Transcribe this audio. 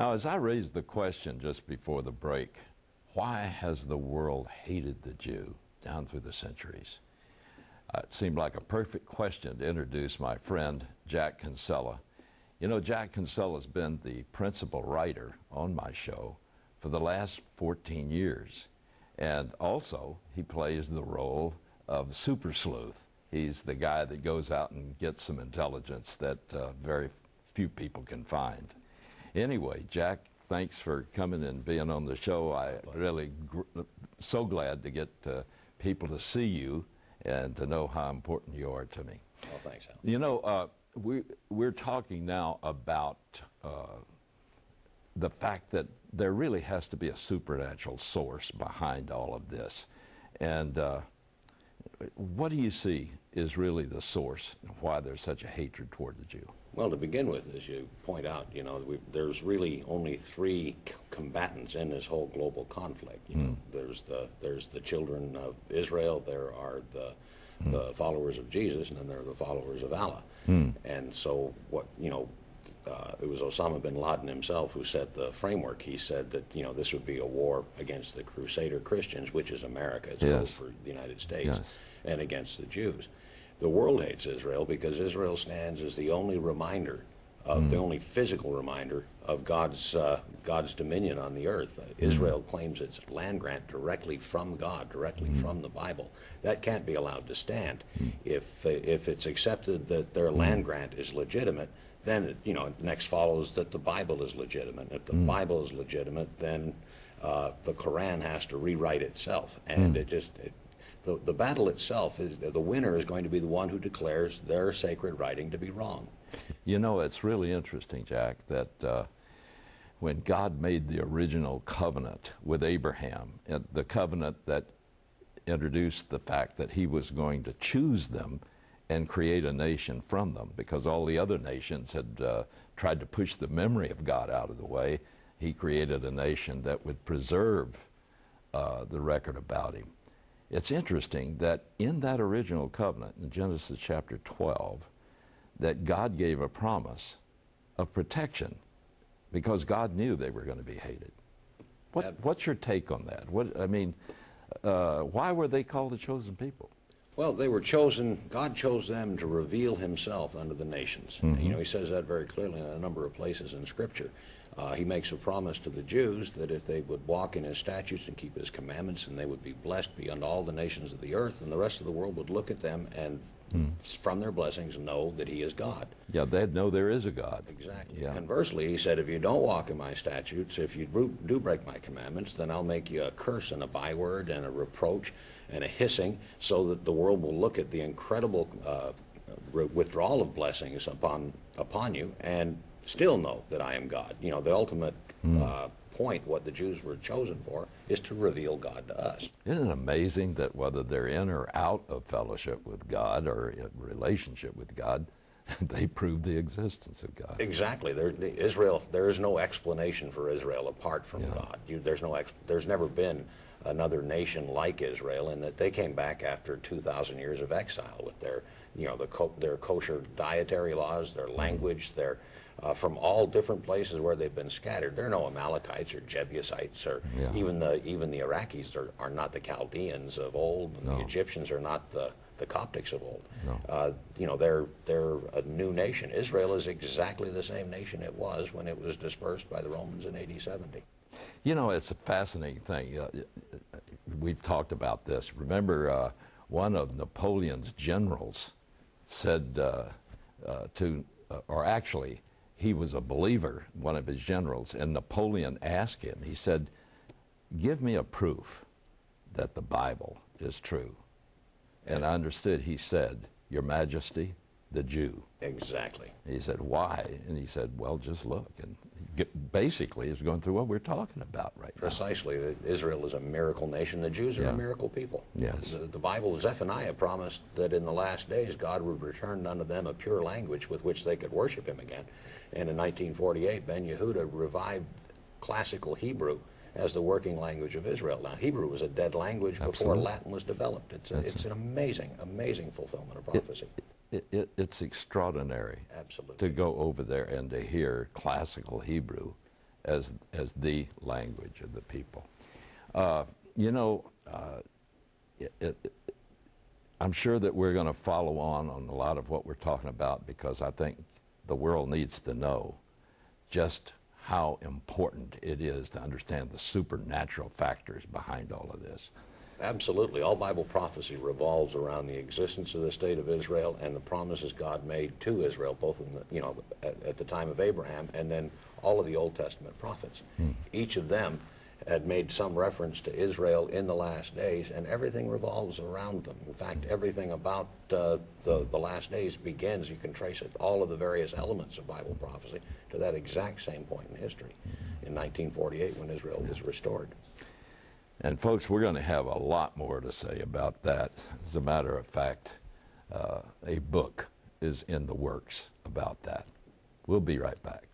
Now, as I raised the question just before the break, why has the world hated the Jew down through the centuries? It seemed like a perfect question to introduce my friend, Jack Kinsella. You know, Jack Kinsella has been the principal writer on my show for the last 14 years. And also, he plays the role of super sleuth. He's the guy that goes out and gets some intelligence that very few people can find. Anyway, Jack, thanks for coming and being on the show. I really so glad to get people to see you and to know how important you are to me. Well, thanks, Hal. You know, we're talking now about the fact that there really has to be a supernatural source behind all of this. And what do you see is really the source of why there's such a hatred toward the Jew? Well, to begin with, as you point out, you know, there's really only three combatants in this whole global conflict. You know, there's the children of Israel, there are the followers of Jesus, and then there are the followers of Allah. And so what, you know, it was Osama bin Laden himself who set the framework. He said that, you know, this would be a war against the Crusader Christians, which is America, it's code for the United States, and against the Jews. The world hates Israel because Israel stands as the only reminder, the only physical reminder of God's dominion on the earth. Israel claims its land grant directly from God, directly from the Bible. That can't be allowed to stand. If it's accepted that their land grant is legitimate, then you know, next follows that the Bible is legitimate. If the Bible is legitimate, then the Quran has to rewrite itself, and the battle itself is the winner is going to be the one who declares their sacred writing to be wrong. You know, it's really interesting, Jack, that when God made the original covenant with Abraham, the covenant that introduced the fact that he was going to choose them and create a nation from them, because all the other nations had tried to push the memory of God out of the way, he created a nation that would preserve the record about him. It's interesting that in that original covenant, in Genesis chapter 12, that God gave a promise of protection because God knew they were going to be hated. What's your take on that? Why were they called the chosen people? Well, they were chosen, God chose them to reveal himself unto the nations. You know, he says that very clearly in a number of places in Scripture. He makes a promise to the Jews that if they would walk in his statutes and keep his commandments, and they would be blessed beyond all the nations of the earth, and the rest of the world would look at them and from their blessings know that he is God. Yeah, they'd know there is a God. Exactly. Yeah. Conversely, he said, if you don't walk in my statutes, if you do break my commandments, then I'll make you a curse and a byword and a reproach and a hissing, so that the world will look at the incredible withdrawal of blessings upon you and still know that I am God. You know, the ultimate point, what the Jews were chosen for, is to reveal God to us. Isn't it amazing that whether they're in or out of fellowship with God or in relationship with God, they prove the existence of God? Exactly. There is no explanation for Israel apart from God. There's never been another nation like Israel, in that they came back after 2,000 years of exile with their, you know, their kosher dietary laws, their language, their from all different places where they've been scattered. There are no Amalekites or Jebusites, or even the Iraqis are not the Chaldeans of old, and the Egyptians are not the Coptics of old. You know, they're a new nation. Israel is exactly the same nation it was when it was dispersed by the Romans in AD 70. You know, it's a fascinating thing. We've talked about this. Remember, one of Napoleon's generals said or actually, he was a believer, one of his generals, and Napoleon asked him, he said, give me a proof that the Bible is true. And I understood he said, Your Majesty, the Jew. Exactly. He said, why? And he said, well, just look. And basically, he's going through what we're talking about right now. Precisely. Israel is a miracle nation. The Jews are a miracle people. Yes. The Bible, Zephaniah promised that in the last days God would return unto them a pure language with which they could worship him again. And in 1948, Ben Yehuda revived classical Hebrew as the working language of Israel. Now, Hebrew was a dead language before Latin was developed. It's an amazing, amazing fulfillment of prophecy. It's extraordinary Absolutely. to go over there and to hear classical Hebrew as the language of the people. I'm sure that we're going to follow on a lot of what we're talking about, because I think the world needs to know just how important it is to understand the supernatural factors behind all of this. Absolutely. All Bible prophecy revolves around the existence of the state of Israel and the promises God made to Israel, both in the, at the time of Abraham, and then all of the Old Testament prophets. Each of them had made some reference to Israel in the last days, and everything revolves around them. In fact, everything about the last days begins, you can trace it, all of the various elements of Bible prophecy, to that exact same point in history, in 1948, when Israel was restored. And folks, we're going to have a lot more to say about that. As a matter of fact, a book is in the works about that. We'll be right back.